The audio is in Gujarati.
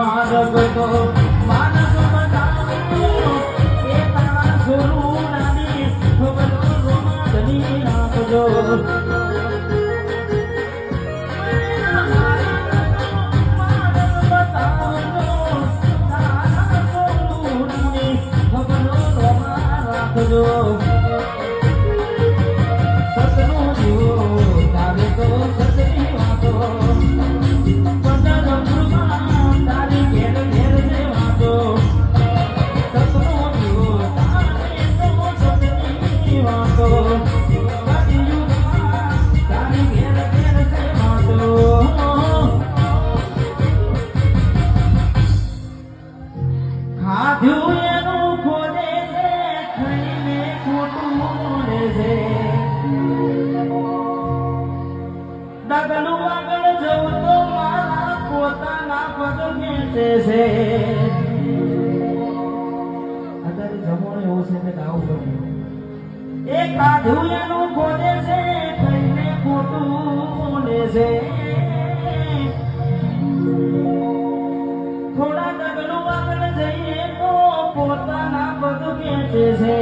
માર્ગ તો માનસ બતાવો એ તારા ગુરુ નાની ખબર રોમાની નાખજો ડગલું આગળ જવું તો મારા પોતાના પગ ખેંચે છે અત્યારે જમવાનું એવું છે કે આવું કર્યું એ કાઢું એનું ખોદે છે કઈને ખોટું બોલે છે થોડા ડગલું આગળ જઈએ તો પોતાના પગ ખેંચે છે